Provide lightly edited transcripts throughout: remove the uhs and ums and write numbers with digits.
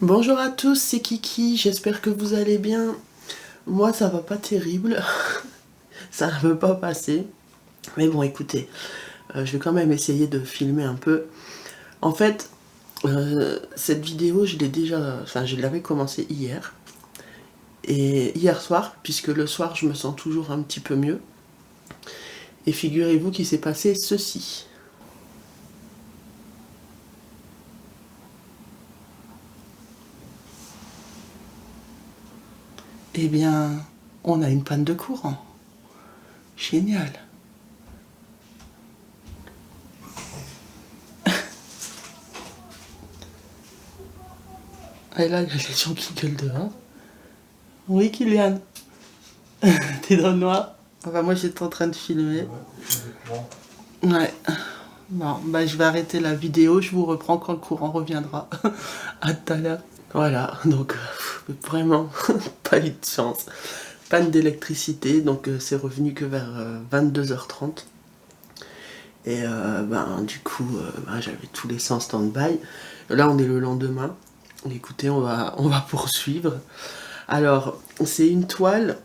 Bonjour à tous, c'est Kiki, j'espère que vous allez bien. Moi ça va pas terrible, ça ne veut pas passer. Mais bon écoutez, je vais quand même essayer de filmer un peu. En fait, cette vidéo je l'avais commencé hier. Et hier soir, puisque le soir je me sens toujours un petit peu mieux. Et figurez-vous qu'il s'est passé ceci. Eh bien, on a une panne de courant. Génial. Et là, il y a des gens qui gueulent dehors. Oui, Kylian. T'es dans le noir. Enfin, moi, j'étais en train de filmer. Ouais. Bon, bah, je vais arrêter la vidéo. Je vous reprends quand le courant reviendra. À tout à l'heure. Voilà, donc vraiment pas eu de chance. Panne d'électricité, donc c'est revenu que vers 22h30. Et du coup, j'avais tout laissé en stand-by. Là, on est le lendemain. Écoutez, on va poursuivre. Alors, c'est une toile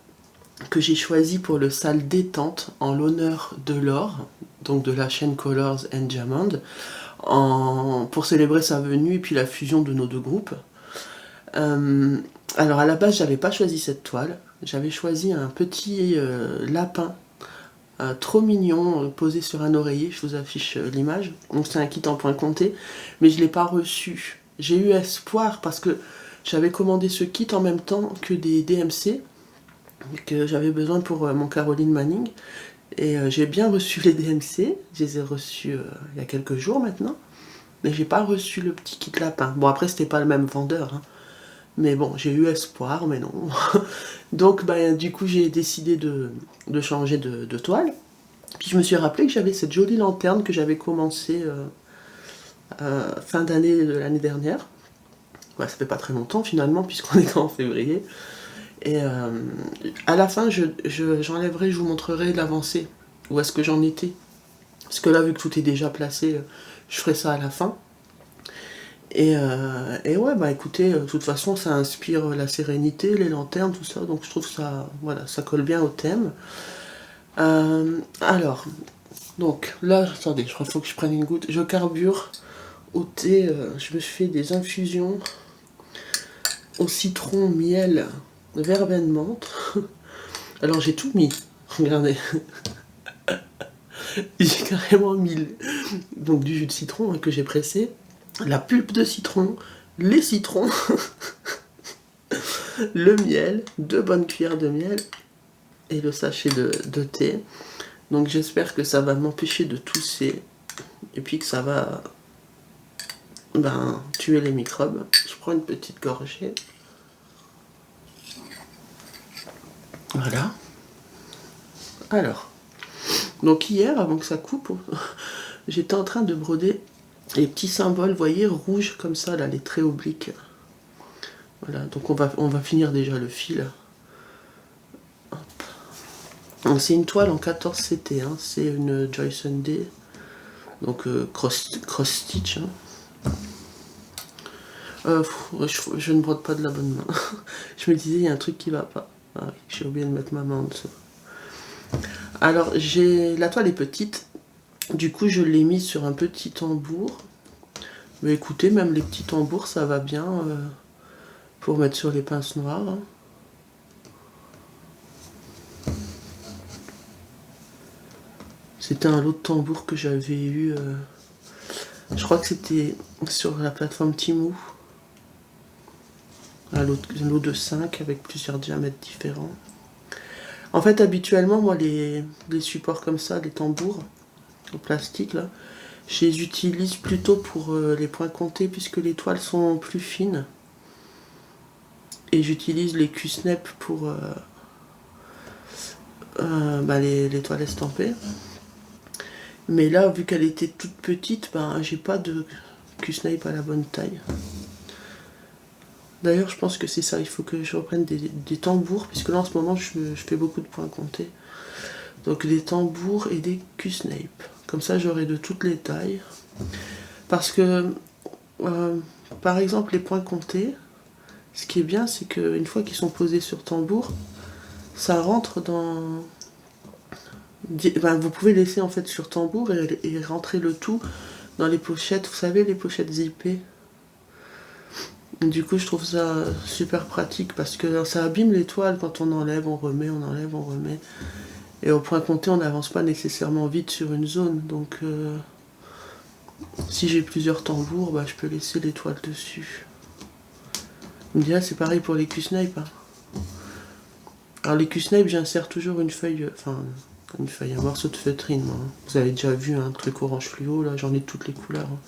que j'ai choisie pour le salle détente en l'honneur de Laure, donc de la chaîne Colors and Diamond, pour célébrer sa venue et puis la fusion de nos deux groupes. Alors à la base, j'avais pas choisi cette toile. J'avais choisi un petit lapin trop mignon posé sur un oreiller. Je vous affiche l'image. Donc c'est un kit en point compté, mais je l'ai pas reçu. J'ai eu espoir parce que j'avais commandé ce kit en même temps que des DMC que j'avais besoin pour mon Caroline Manning. Et j'ai bien reçu les DMC. Je les ai reçus il y a quelques jours maintenant. Mais j'ai pas reçu le petit kit lapin. Bon, après, c'était pas le même vendeur, hein. Mais bon, j'ai eu espoir, mais non. Donc, du coup, j'ai décidé de changer de toile. Puis je me suis rappelé que j'avais cette jolie lanterne que j'avais commencé fin d'année de l'année dernière. Ouais, ça fait pas très longtemps finalement, puisqu'on est en février. Et à la fin, j'enlèverai, je vous montrerai l'avancée. Où est-ce que j'en étais. Parce que là, vu que tout est déjà placé, je ferai ça à la fin. Et ouais, écoutez, de toute façon, ça inspire la sérénité, les lanternes, tout ça. Donc je trouve que ça, voilà, ça colle bien au thème. Alors, donc là, attendez, je crois qu'il faut que je prenne une goutte. Je carbure au thé, je me fais des infusions au citron, miel, verveine menthe. Alors j'ai tout mis, regardez. J'ai carrément mis donc du jus de citron que j'ai pressé, la pulpe de citron, les citrons, le miel, 2 bonnes cuillères de miel et le sachet de thé. Donc j'espère que ça va m'empêcher de tousser et puis que ça va tuer les microbes. Je prends une petite gorgée. Voilà. Alors, donc hier, avant que ça coupe, j'étais en train de broder les petits symboles, vous voyez, rouges comme ça, là, les traits obliques. Voilà, donc on va finir déjà le fil. C'est une toile en 14 CT, hein. C'est une Joy Sunday, donc cross stitch. Hein. Je ne brode pas de la bonne main. Je me disais, il y a un truc qui va pas. Ah, j'ai oublié de mettre ma main en dessous. Alors, la toile est petite, du coup je l'ai mise sur un petit tambour. Mais écoutez, même les petits tambours, ça va bien pour mettre sur les pinces noires. Hein. C'était un lot de tambours que j'avais eu, je crois que c'était sur la plateforme Temu. Un lot de 5 avec plusieurs diamètres différents. En fait, habituellement, moi, les supports comme ça, les tambours en plastique, là, je les utilise plutôt pour les points comptés puisque les toiles sont plus fines. Et j'utilise les Q-snap pour les toiles estampées. Mais là, vu qu'elle était toute petite, j'ai pas de Q-snap à la bonne taille. D'ailleurs, je pense que c'est ça, il faut que je reprenne des tambours, puisque là en ce moment je fais beaucoup de points comptés. Donc des tambours et des Q-snap. Comme ça j'aurai de toutes les tailles. Parce que, par exemple, les points comptés, Ce qui est bien, c'est qu'une fois qu'ils sont posés sur tambour, ça rentre dans... Ben, vous pouvez laisser en fait sur tambour et rentrer le tout dans les pochettes, vous savez, les pochettes zippées. Du coup, je trouve ça super pratique parce que ça abîme les toiles quand on enlève, on remet, on enlève, on remet. Et au point compté, on n'avance pas nécessairement vite sur une zone. Donc, si j'ai plusieurs tambours, bah, je peux laisser les toiles dessus. On me dirait, c'est pareil pour les Q-Snipe. Hein. Alors, les Q-Snipe, j'insère toujours une feuille, un morceau de feutrine. Moi. Vous avez déjà vu un truc orange fluo, là, j'en ai de toutes les couleurs. Hein.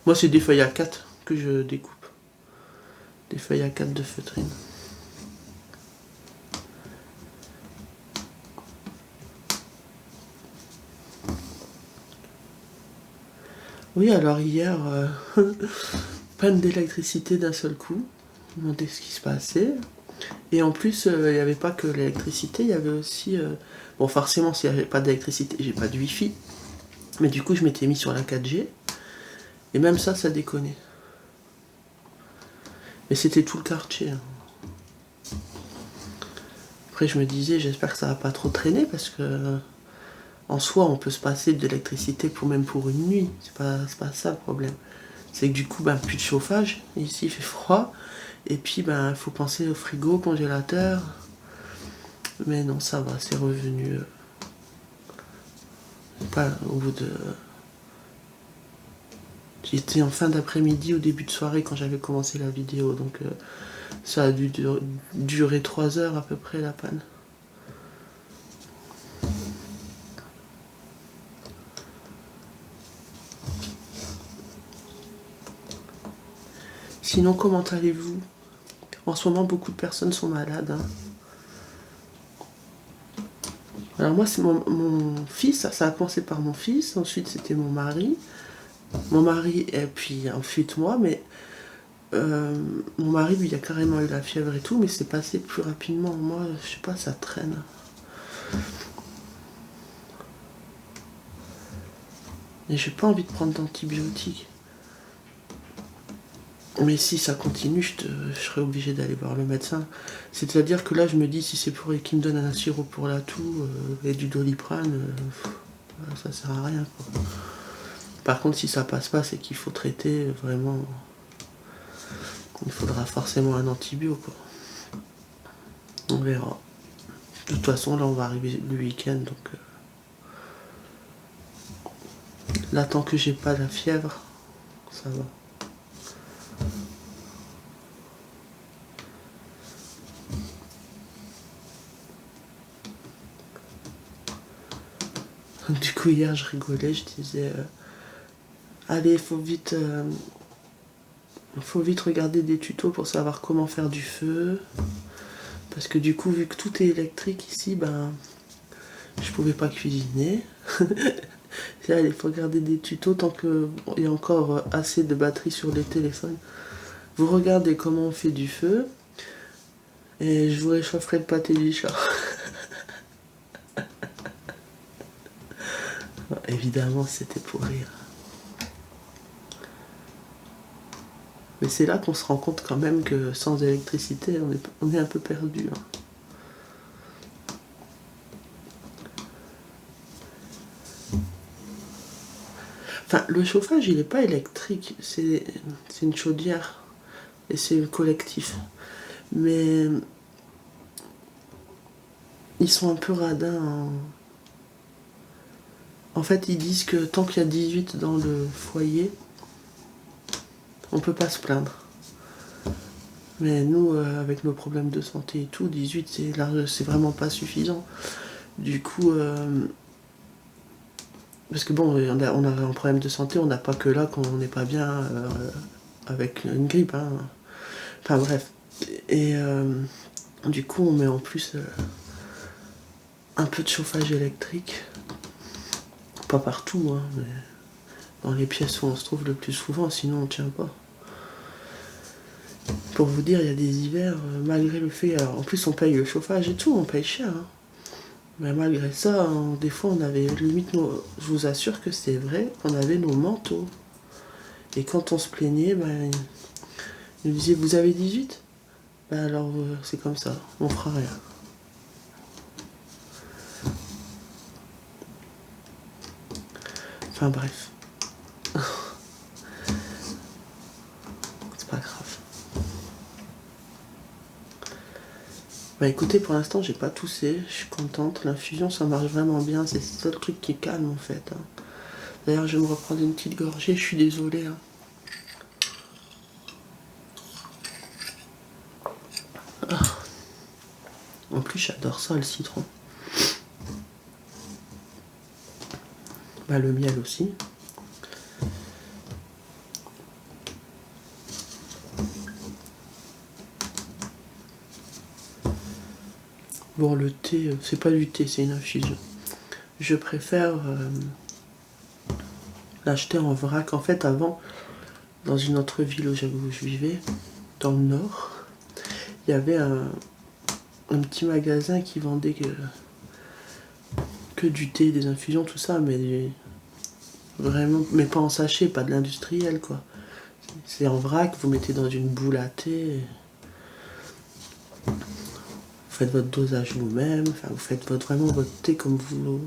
Moi, c'est des feuilles A4 que je découpe. Des feuilles A4 de feutrine. Oui, alors hier, panne d'électricité d'un seul coup. Je me demandais ce qui se passait. Et en plus, il n'y avait pas que l'électricité, il y avait aussi... Bon, forcément, s'il n'y avait pas d'électricité, j'ai pas de wifi. Mais du coup, je m'étais mis sur la 4G. Et même ça, ça déconnait. Mais c'était tout le quartier. Hein. Après, je me disais, j'espère que ça va pas trop traîner parce que... En soi, on peut se passer d'électricité même pour une nuit. C'est pas ça le problème. C'est que du coup, ben, plus de chauffage. Ici, il fait froid. Et puis, ben, il faut penser au frigo, congélateur. Mais non, ça va, c'est revenu. Pas au bout de... J'étais en fin d'après-midi, au début de soirée, quand j'avais commencé la vidéo. Donc, ça a dû durer 3 heures à peu près, la panne. Sinon, comment allez-vous? En ce moment, beaucoup de personnes sont malades. Hein. Alors moi, c'est mon fils, ça a commencé par mon fils, ensuite c'était mon mari, et puis ensuite moi, mais mon mari, lui, il a carrément eu la fièvre et tout, mais c'est passé plus rapidement. Moi, je sais pas, ça traîne. Et j'ai pas envie de prendre d'antibiotiques. Mais si ça continue, je serai obligée d'aller voir le médecin. C'est-à-dire que là, je me dis, si c'est pour qu'il me donne un sirop pour la toux et du Doliprane, ça sert à rien. Quoi. Par contre, si ça passe pas, c'est qu'il faut traiter vraiment. Il faudra forcément un antibio, quoi. On verra. De toute façon, là, on va arriver le week-end, donc là, tant que j'ai pas la fièvre, ça va. Du coup, hier, je rigolais, je disais allez, faut vite regarder des tutos pour savoir comment faire du feu. Parce que du coup, vu que tout est électrique ici, ben, je pouvais pas cuisiner. Là, il faut regarder des tutos tant qu'il y a encore assez de batterie sur les téléphones. Vous regardez comment on fait du feu et je vous réchaufferai le pâté du chat. Évidemment, c'était pour rire. Mais c'est là qu'on se rend compte quand même que sans électricité, on est un peu perdu. Hein. Enfin, le chauffage, il n'est pas électrique, c'est une chaudière et c'est collectif. Mais ils sont un peu radins. En fait, ils disent que tant qu'il y a 18 dans le foyer, on peut pas se plaindre. Mais nous, avec nos problèmes de santé et tout, 18, c'est vraiment pas suffisant. Du coup, parce que bon, on a un problème de santé, on n'a pas que là qu'on n'est pas bien avec une grippe. Hein. Enfin bref. Et du coup, on met en plus un peu de chauffage électrique. Pas partout, hein, mais dans les pièces où on se trouve le plus souvent, sinon on tient pas. Pour vous dire, il y a des hivers, malgré le fait... Alors, en plus, on paye le chauffage et tout, on paye cher. Hein. Mais malgré ça, des fois, on avait limite je vous assure que c'est vrai, on avait nos manteaux. Et quand on se plaignait, ben, ils nous disaient, vous avez 18 ? Ben alors c'est comme ça, on fera rien. Enfin bref. C'est pas grave. Bah écoutez, pour l'instant j'ai pas toussé, je suis contente. L'infusion ça marche vraiment bien, c'est le seul truc qui calme en fait. Hein. D'ailleurs je vais me reprendre une petite gorgée, je suis désolée. Hein. En plus j'adore ça le citron. Bah le miel aussi. Bon le thé, c'est pas du thé, c'est une infusion. Je préfère l'acheter en vrac. En fait avant, dans une autre ville où je vivais, dans le nord, il y avait un petit magasin qui vendait que du thé, des infusions, tout ça, mais vraiment, mais pas en sachet, pas de l'industriel quoi. C'est en vrac, vous mettez dans une boule à thé, vous faites votre dosage vous-même, enfin vous faites vraiment votre thé comme vous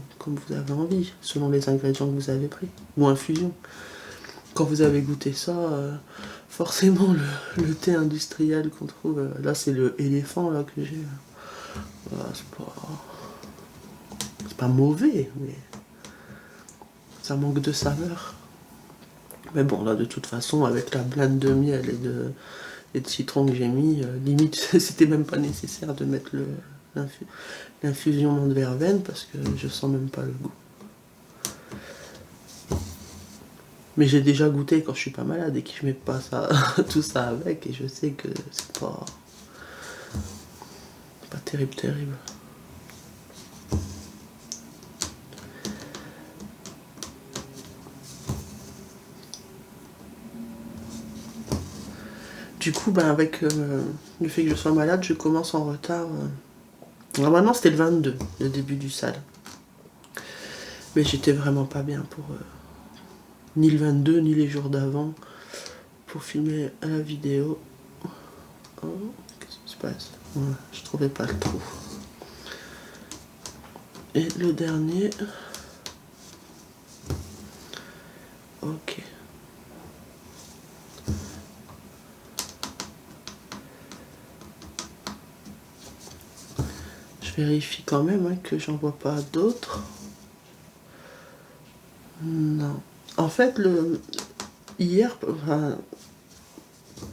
avez envie, selon les ingrédients que vous avez pris, ou infusion. Quand vous avez goûté ça, forcément le thé industriel qu'on trouve, là c'est le éléphant là que j'ai. Voilà, c'est pas mauvais, mais ça manque de saveur. Mais bon, là, de toute façon, avec la blinde de miel et de citron que j'ai mis, limite, c'était même pas nécessaire de mettre l'infusion menthe verveine parce que je sens même pas le goût. Mais j'ai déjà goûté quand je suis pas malade et que je mets pas ça, tout ça avec, et je sais que c'est pas terrible, terrible. Du coup, ben, avec le fait que je sois malade, je commence en retard. Normalement, c'était le 22, le début du sale. Mais j'étais vraiment pas bien pour ni le 22, ni les jours d'avant pour filmer la vidéo. Oh, qu'est-ce qui se passe? Voilà, je trouvais pas le trou. Et le dernier. Ok. Je vérifie quand même hein, que j'en vois pas d'autres. Non. En fait, hier, enfin,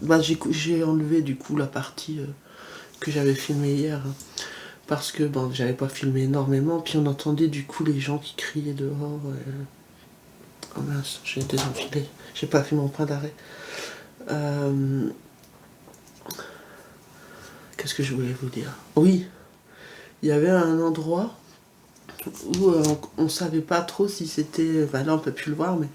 bah, j'ai enlevé du coup la partie que j'avais filmée hier. Hein, parce que bon, j'avais pas filmé énormément. Puis on entendait du coup les gens qui criaient dehors. Oh mince, j'ai désenfilé. J'ai pas fait mon point d'arrêt. Qu'est-ce que je voulais vous dire? Oui, il y avait un endroit où on savait pas trop si c'était. Enfin là on peut plus le voir, mais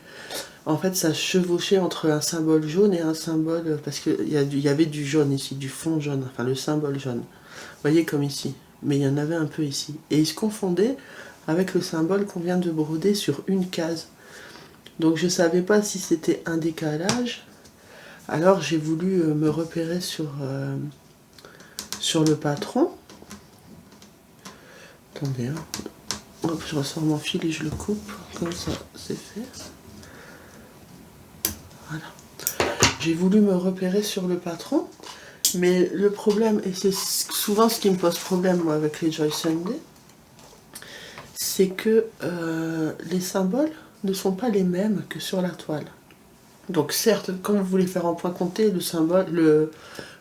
en fait ça chevauchait entre un symbole jaune et un symbole. Parce qu'il y avait du jaune ici, du fond jaune, enfin le symbole jaune. Vous voyez comme ici. Mais il y en avait un peu ici. Et il se confondait avec le symbole qu'on vient de broder sur une case. Donc je savais pas si c'était un décalage. Alors j'ai voulu me repérer sur le patron. Attendez, hein. Hop, je ressors mon fil et je le coupe. Comme ça, c'est fait. Voilà. J'ai voulu me repérer sur le patron. Mais le problème, et c'est souvent ce qui me pose problème moi, avec les Joy Sunday, c'est que les symboles ne sont pas les mêmes que sur la toile. Donc certes, quand vous voulez faire en point compté, le symbole,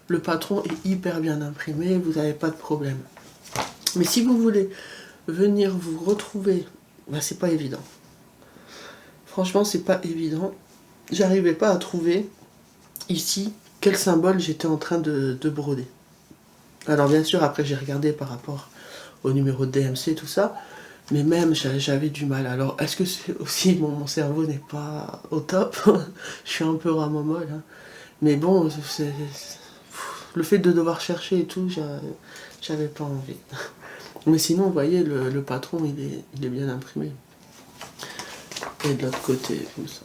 le patron est hyper bien imprimé, vous n'avez pas de problème. Mais si vous voulez venir vous retrouver, ben c'est pas évident. Franchement, c'est pas évident. J'arrivais pas à trouver ici quel symbole j'étais en train de broder. Alors bien sûr, après j'ai regardé par rapport au numéro de DMC, tout ça, mais même j'avais du mal. Alors est-ce que c'est aussi mon cerveau n'est pas au top? Je suis un peu ramomole, hein. Mais bon, le fait de devoir chercher et tout, j'avais pas envie. Mais sinon, vous voyez, le patron, il est bien imprimé. Et de l'autre côté, comme ça.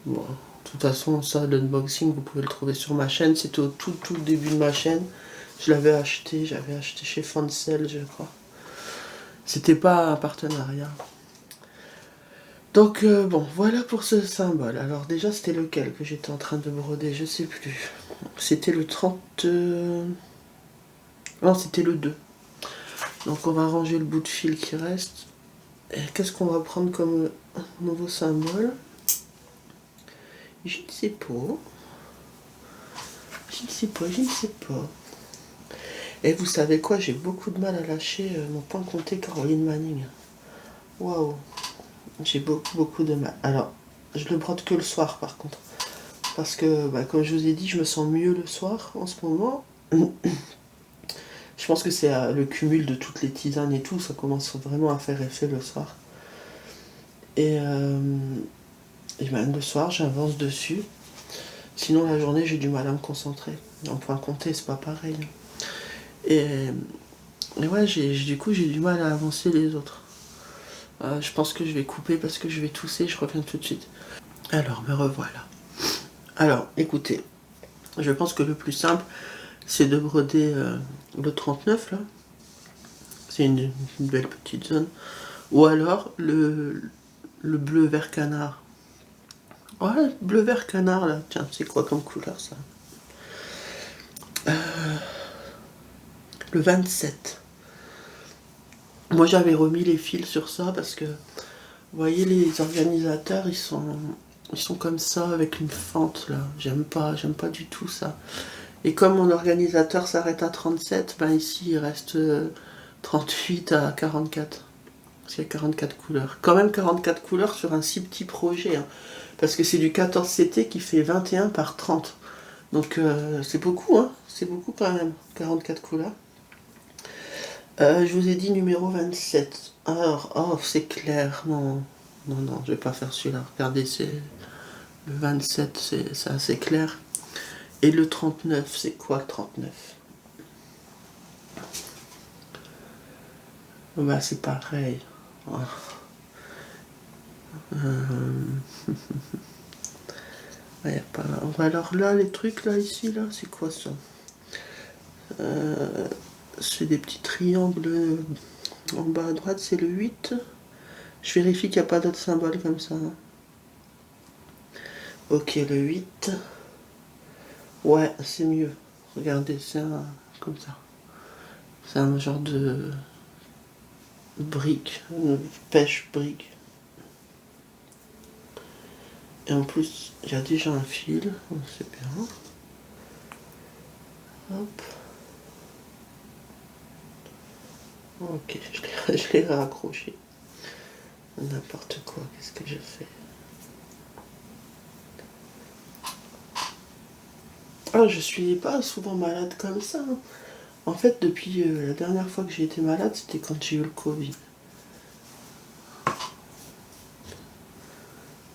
Bon, de toute toute façon, ça, l'unboxing, vous pouvez le trouver sur ma chaîne. C'était au tout début de ma chaîne. Je l'avais acheté, j'avais acheté chez Fancel, je crois. C'était pas un partenariat. Donc bon, voilà pour ce symbole. Alors déjà, c'était lequel que j'étais en train de broder? Je sais plus. C'était le 30... Non, c'était le 2. Donc on va ranger le bout de fil qui reste. Et qu'est-ce qu'on va prendre comme nouveau symbole? Je ne sais pas. Je ne sais pas. Et vous savez quoi? J'ai beaucoup de mal à lâcher mon point compté Caroline Manning. Waouh. J'ai beaucoup de mal. Alors, je le brode que le soir par contre. Parce que, comme je vous ai dit, je me sens mieux le soir en ce moment. Je pense que c'est le cumul de toutes les tisanes et tout. Ça commence vraiment à faire effet le soir. Et le soir, j'avance dessus. Sinon, la journée, j'ai du mal à me concentrer. En point compté, c'est pas pareil. Et ouais, du coup, j'ai du mal à avancer les autres. Je pense que je vais couper parce que je vais tousser, je reviens tout de suite. Alors, me revoilà. Alors, écoutez, je pense que le plus simple, c'est de broder le 39, là. C'est une belle petite zone. Ou alors, le bleu vert canard. Ouais, bleu vert canard, là. Tiens, c'est quoi comme couleur, ça? Le 27. Moi, j'avais remis les fils sur ça parce que, vous voyez, les organisateurs, ils sont comme ça, avec une fente, là. J'aime pas du tout ça. Et comme mon organisateur s'arrête à 37, ben ici, il reste 38 à 44. Parce qu'il y a 44 couleurs. Quand même 44 couleurs sur un si petit projet. Hein. Parce que c'est du 14CT qui fait 21 par 30. Donc c'est beaucoup, hein. C'est beaucoup quand même, 44 couleurs. Je vous ai dit numéro 27. Alors, oh, c'est clair. Non, je vais pas faire celui-là. Regardez, c'est le 27, c'est assez clair. Et le 39, c'est quoi le 39? Bah, c'est pareil. Oh. Ouais, pas... Alors là, les trucs, là, ici, là, c'est quoi ça? C'est des petits triangles en bas à droite, c'est le 8. Je vérifie qu'il n'y a pas d'autres symboles comme ça. Hein. Ok, le 8. Ouais, c'est mieux. Regardez, c'est un... comme ça. C'est un genre de... brique, une pêche-brique. Et en plus, il y a déjà un fil, c'est bien. Hop. Ok, je l'ai raccroché. N'importe quoi, qu'est-ce que je fais? Ah, je suis pas souvent malade comme ça. Hein. En fait, depuis la dernière fois que j'ai été malade, c'était quand j'ai eu le Covid.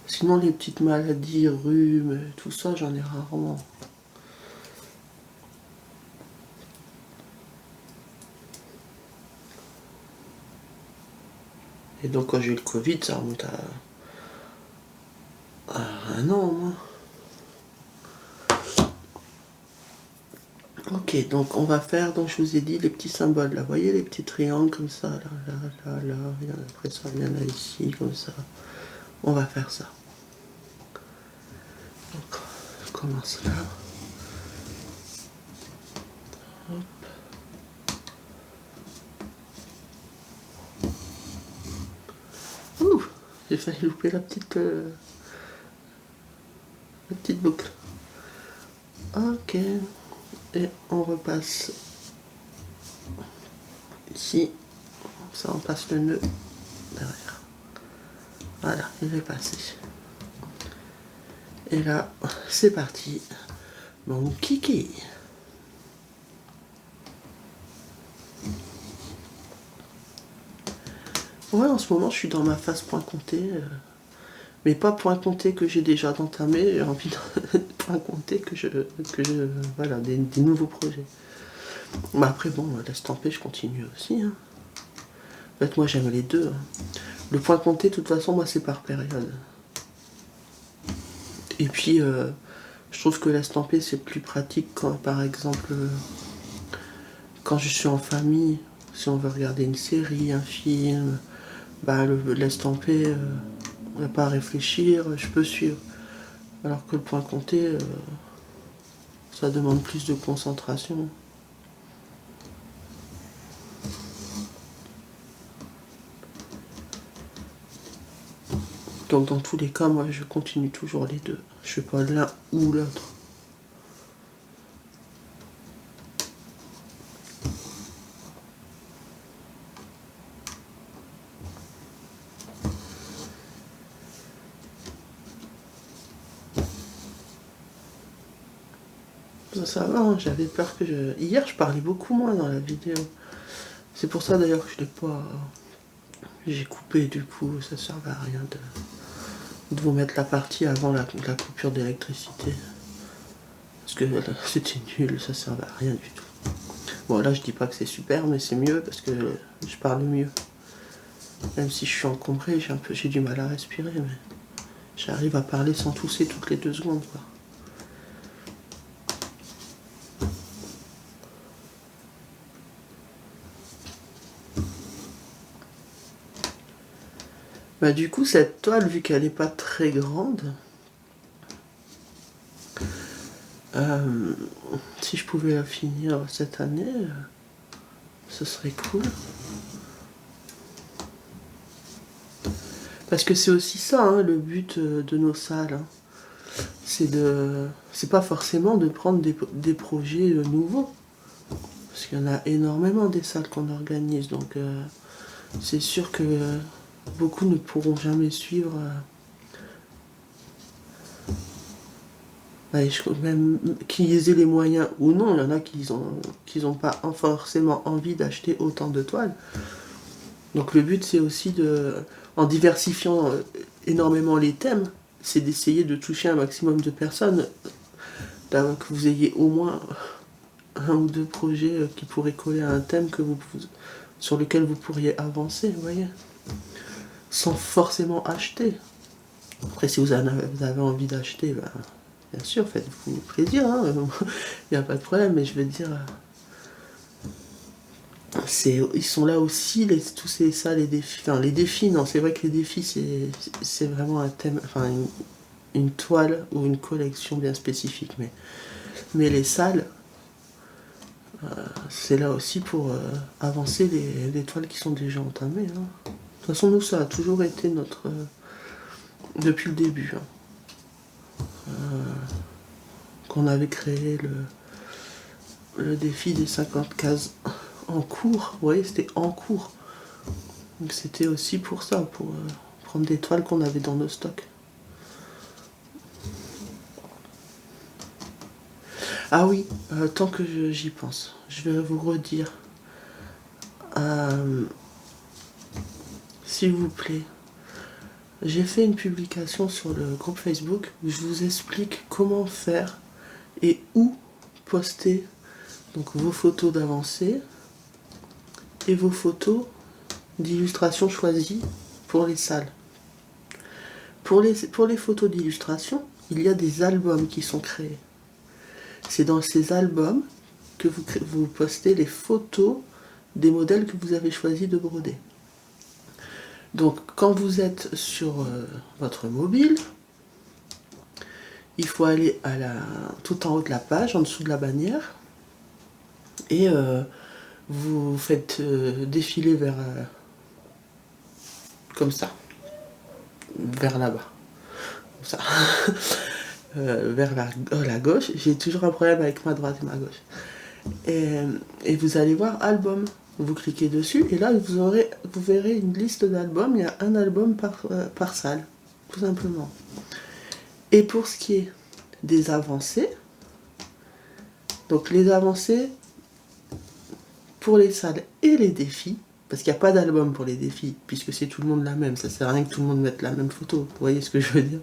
Sinon, les petites maladies, rhume, tout ça, j'en ai rarement. Et donc, quand j'ai eu le Covid, ça remonte à un an au moins. Ok, donc on va faire, donc je vous ai dit, les petits symboles là. Vous voyez les petits triangles comme ça, là, et après ça vient là ici, comme ça. On va faire ça. Donc, je commence là. Hop. Ouh, j'ai failli louper la petite boucle. Ok. Et on repasse ici. Ça, on passe le nœud derrière. Voilà, il est passé. Et là, c'est parti. Mon kiki. Ouais, en ce moment, je suis dans ma phase point compté. Mais pas point compté que j'ai déjà entamé, j'ai envie de point compté voilà, des nouveaux projets. Mais après, bon, laisse tomber, je continue aussi. Hein. En fait, moi, j'aime les deux. Hein. Le point compté, de toute façon, moi, c'est par période. Et puis, je trouve que l'estamper, c'est plus pratique quand, par exemple, quand je suis en famille, si on veut regarder une série, un film, bah, l'estamper, on n'a pas à réfléchir, je peux suivre. Alors que le point compté, ça demande plus de concentration. Donc dans tous les cas, moi je continue toujours les deux. Je fais pas l'un ou l'autre. Ça va, hein, j'avais peur que je... Hier, je parlais beaucoup moins dans la vidéo. C'est pour ça d'ailleurs que je l'ai pas... J'ai coupé, du coup, ça servait à rien de vous mettre la partie avant la coupure d'électricité. Parce que c'était nul, ça servait à rien du tout. Bon, là, je dis pas que c'est super, mais c'est mieux parce que je parle mieux. Même si je suis encombré, j'ai du mal à respirer, mais j'arrive à parler sans tousser toutes les 2 secondes, quoi. Bah du coup, cette toile, vu qu'elle n'est pas très grande, si je pouvais la finir cette année, ce serait cool. Parce que c'est aussi ça, hein, le but de nos salles. Hein. C'est pas forcément de prendre des projets nouveaux. Parce qu'il y en a énormément des salles qu'on organise. Donc c'est sûr que beaucoup ne pourront jamais suivre. Même qu'ils aient les moyens ou non, il y en a qui n'ont pas forcément envie d'acheter autant de toiles. Donc le but c'est aussi en diversifiant énormément les thèmes, c'est d'essayer de toucher un maximum de personnes, que vous ayez au moins 1 ou 2 projets qui pourraient coller à un thème sur lequel vous pourriez avancer, vous voyez, sans forcément acheter. Après si vous avez envie d'acheter, ben, bien sûr, faites-vous plaisir, hein. Il n'y a pas de problème, mais je veux dire, ils sont là aussi, tous les défis. Enfin, les défis, non, c'est vrai que les défis, c'est vraiment un thème, enfin, une toile ou une collection bien spécifique. Mais les salles, c'est là aussi pour avancer les toiles qui sont déjà entamées. Hein. De toute façon, nous, ça a toujours été depuis le début. Hein. Qu'on avait créé le défi des 50 cases en cours. Vous voyez, c'était en cours. Donc c'était aussi pour ça, pour prendre des toiles qu'on avait dans nos stocks. Ah oui, tant que j'y pense, je vais vous redire. S'il vous plaît, j'ai fait une publication sur le groupe Facebook où je vous explique comment faire et où poster donc vos photos d'avancée et vos photos d'illustration choisies pour les salles. Pour les photos d'illustration, il y a des albums qui sont créés. C'est dans ces albums que vous postez les photos des modèles que vous avez choisi de broder. Donc quand vous êtes sur votre mobile, il faut aller tout en haut de la page, en dessous de la bannière, et vous faites défiler vers comme ça, vers là-bas, comme ça. Vers la gauche, j'ai toujours un problème avec ma droite et ma gauche. Et vous allez voir album. Vous cliquez dessus et là vous verrez une liste d'albums. Il y a un album par salle, tout simplement. Et pour ce qui est des avancées, donc les avancées pour les salles et les défis, parce qu'il n'y a pas d'album pour les défis, puisque c'est tout le monde la même, ça sert à rien que tout le monde mette la même photo, vous voyez ce que je veux dire.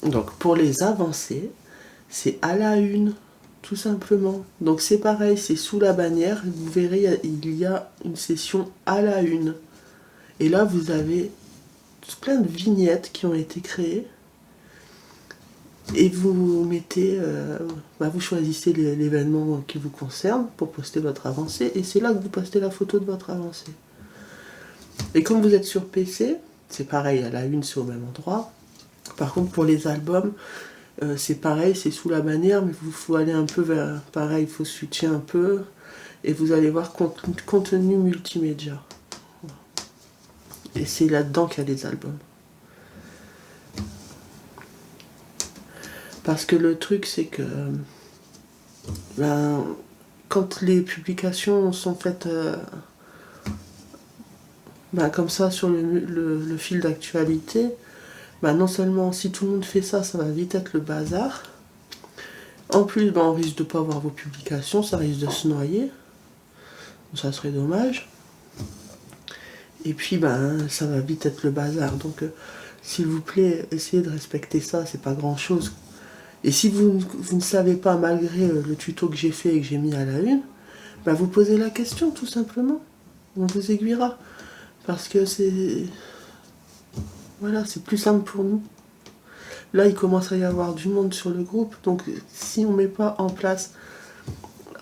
Donc pour les avancées, c'est à la une, tout simplement. Donc c'est pareil, c'est sous la bannière, vous verrez, il y a une session à la une. Et là, vous avez plein de vignettes qui ont été créées. Et vous mettez, vous choisissez l'événement qui vous concerne pour poster votre avancée, et c'est là que vous postez la photo de votre avancée. Et comme vous êtes sur PC, c'est pareil, à la une, c'est au même endroit. Par contre, pour les albums, c'est pareil, c'est sous la bannière, mais il faut aller un peu vers, pareil, il faut switcher un peu, et vous allez voir contenu multimédia. Et c'est là-dedans qu'il y a les albums. Parce que le truc, c'est que quand les publications sont faites comme ça sur le fil d'actualité, non seulement si tout le monde fait ça, ça va vite être le bazar. En plus, on risque de ne pas avoir vos publications, ça risque de se noyer. Ça serait dommage. Et puis, ça va vite être le bazar. Donc, s'il vous plaît, essayez de respecter ça, c'est pas grand-chose. Et si vous ne savez pas, malgré le tuto que j'ai fait et que j'ai mis à la une, vous posez la question, tout simplement. On vous aiguillera. Parce que c'est... Voilà, c'est plus simple pour nous. Là, il commence à y avoir du monde sur le groupe. Donc, si on ne met pas en place...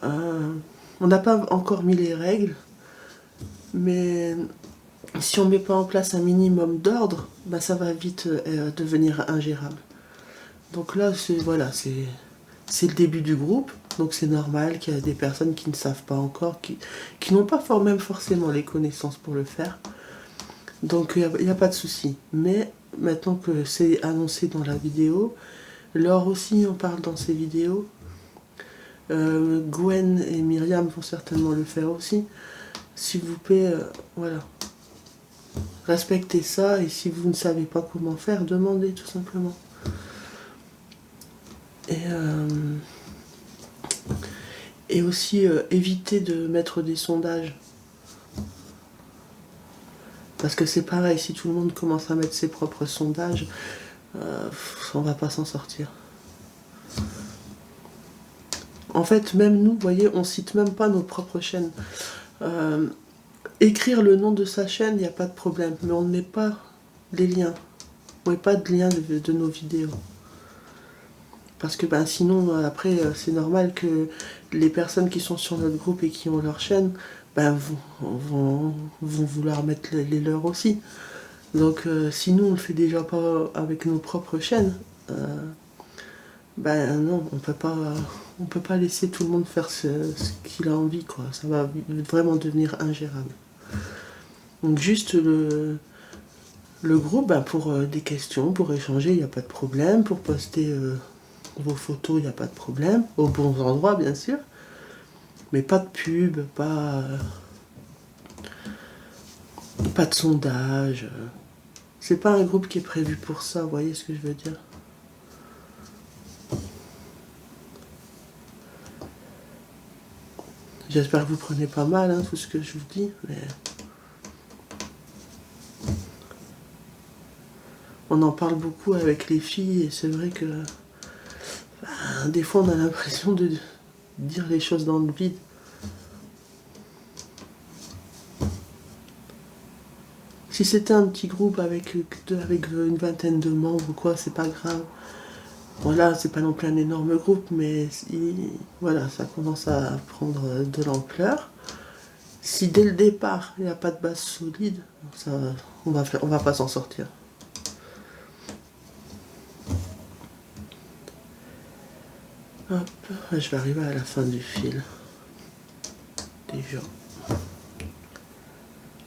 on n'a pas encore mis les règles. Mais si on ne met pas en place un minimum d'ordre, ça va vite devenir ingérable. Donc là, c'est le début du groupe, donc c'est normal qu'il y a des personnes qui ne savent pas encore, qui n'ont pas même forcément les connaissances pour le faire. Donc il n'y a pas de souci. Mais maintenant que c'est annoncé dans la vidéo, Laure aussi en parle dans ses vidéos, Gwen et Myriam vont certainement le faire aussi. S'il vous plaît, voilà. Respectez ça, et si vous ne savez pas comment faire, demandez tout simplement. Et aussi éviter de mettre des sondages. Parce que c'est pareil, si tout le monde commence à mettre ses propres sondages, on va pas s'en sortir. En fait, même nous, vous voyez, on cite même pas nos propres chaînes. Écrire le nom de sa chaîne, il n'y a pas de problème, mais on ne met pas les liens. On ne met pas de liens de nos vidéos. Parce que sinon, après, c'est normal que les personnes qui sont sur notre groupe et qui ont leur chaîne, vont vouloir mettre les leurs aussi. Donc, si nous, on le fait déjà pas avec nos propres chaînes, non, on peut pas laisser tout le monde faire ce qu'il a envie, quoi. Ça va vraiment devenir ingérable. Donc, juste le groupe, pour des questions, pour échanger, il n'y a pas de problème. Pour poster vos photos, il n'y a pas de problème. Aux bons endroits, bien sûr. Mais pas de pub, pas de sondage. C'est pas un groupe qui est prévu pour ça, vous voyez ce que je veux dire? J'espère que vous prenez pas mal tout ce que je vous dis, mais... On en parle beaucoup avec les filles, et c'est vrai que... des fois, on a l'impression de dire les choses dans le vide. Si c'était un petit groupe avec une vingtaine de membres ou quoi, c'est pas grave. Voilà, c'est pas non plus un énorme groupe, mais voilà, ça commence à prendre de l'ampleur. Si dès le départ, il n'y a pas de base solide, on va pas s'en sortir. Hop, je vais arriver à la fin du fil. Déjà.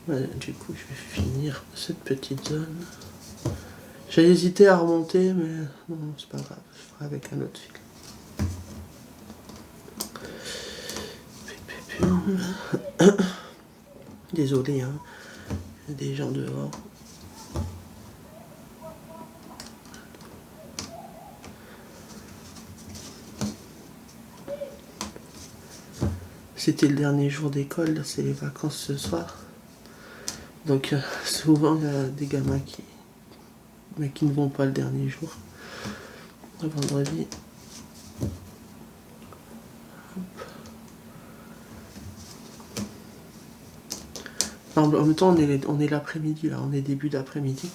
Voilà, du coup, je vais finir cette petite zone. J'ai hésité à remonter, mais non, c'est pas grave, je ferai avec un autre fil. Désolé, il y a des gens dehors. C'était le dernier jour d'école, c'est les vacances ce soir. Donc souvent il y a des gamins qui ne vont pas le dernier jour. Le vendredi. En même temps on est l'après-midi là, on est début d'après-midi.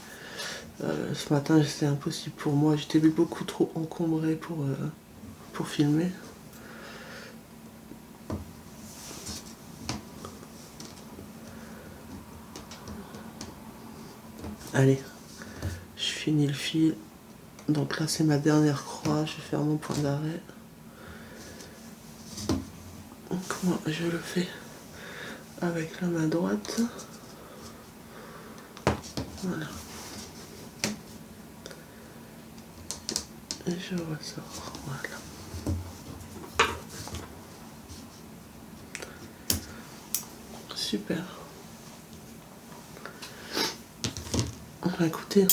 Ce matin, c'était impossible pour moi. J'étais beaucoup trop encombrée pour filmer. Allez, je finis le fil. Donc là, c'est ma dernière croix. Je vais faire mon point d'arrêt. Comment je le fais? Avec la main droite. Voilà. Et je ressors. Voilà. Super. Écoutez,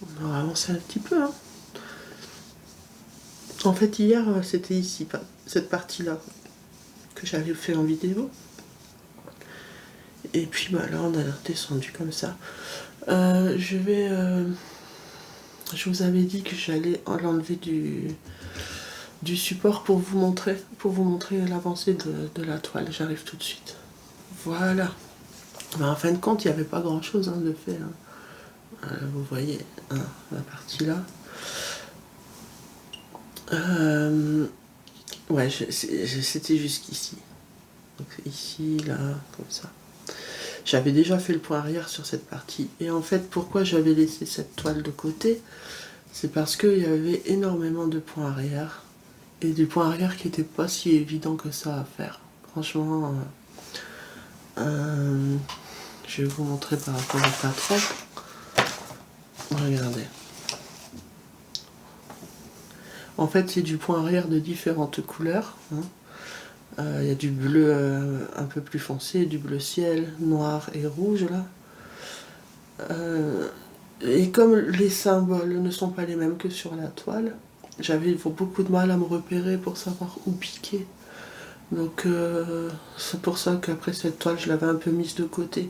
on va avancer un petit peu. Hein. En fait, hier, c'était ici, cette partie-là, que j'avais fait en vidéo. Et puis bah, là, on a descendu comme ça. Je vous avais dit que j'allais l'enlever du support pour vous montrer l'avancée de la toile. J'arrive tout de suite. Voilà. Ben, en fin de compte, il n'y avait pas grand chose de fait. Hein. Vous voyez la partie là. Ouais, c'était jusqu'ici. Donc ici, là, comme ça. J'avais déjà fait le point arrière sur cette partie. Et en fait, pourquoi j'avais laissé cette toile de côté? C'est parce qu'il y avait énormément de points arrière. Et des points arrière qui n'étaient pas si évidents que ça à faire. Franchement, je vais vous montrer par rapport au patron. Regardez. En fait, c'est du point arrière de différentes couleurs. Il y a du bleu un peu plus foncé, du bleu ciel, noir et rouge là. Et comme les symboles ne sont pas les mêmes que sur la toile, j'avais beaucoup de mal à me repérer pour savoir où piquer. Donc c'est pour ça qu'après cette toile, je l'avais un peu mise de côté.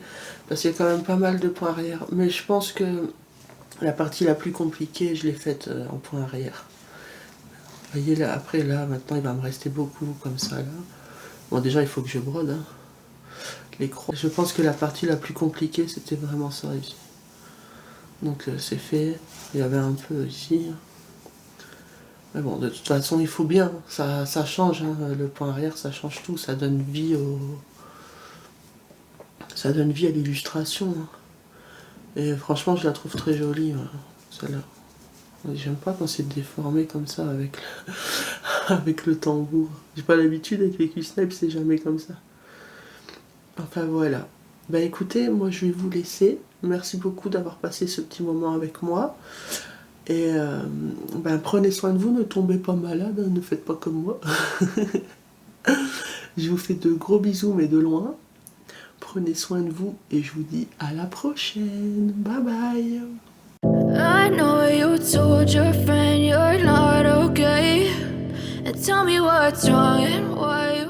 Parce qu'il y a quand même pas mal de points arrière. Mais je pense que la partie la plus compliquée, je l'ai faite en point arrière. Vous voyez là, après là, maintenant il va me rester beaucoup comme ça là. Bon déjà il faut que je brode. Hein. Les croix. Je pense que la partie la plus compliquée c'était vraiment ça ici. Donc c'est fait. Il y avait un peu ici. Mais bon, de toute façon il faut bien. Ça change, hein. Le point arrière ça change tout. Ça donne vie ça donne vie à l'illustration. Hein. Et franchement je la trouve très jolie, celle-là. J'aime pas quand c'est déformé comme ça avec avec le tambour. J'ai pas l'habitude avec les Q-Snipes, c'est jamais comme ça. Enfin voilà. Bah écoutez, moi je vais vous laisser. Merci beaucoup d'avoir passé ce petit moment avec moi. Et prenez soin de vous, ne tombez pas malade, hein, ne faites pas comme moi. Je vous fais de gros bisous mais de loin. Prenez soin de vous et je vous dis à la prochaine. Bye bye. I know you told your friend you're not okay. And tell me what's wrong and why you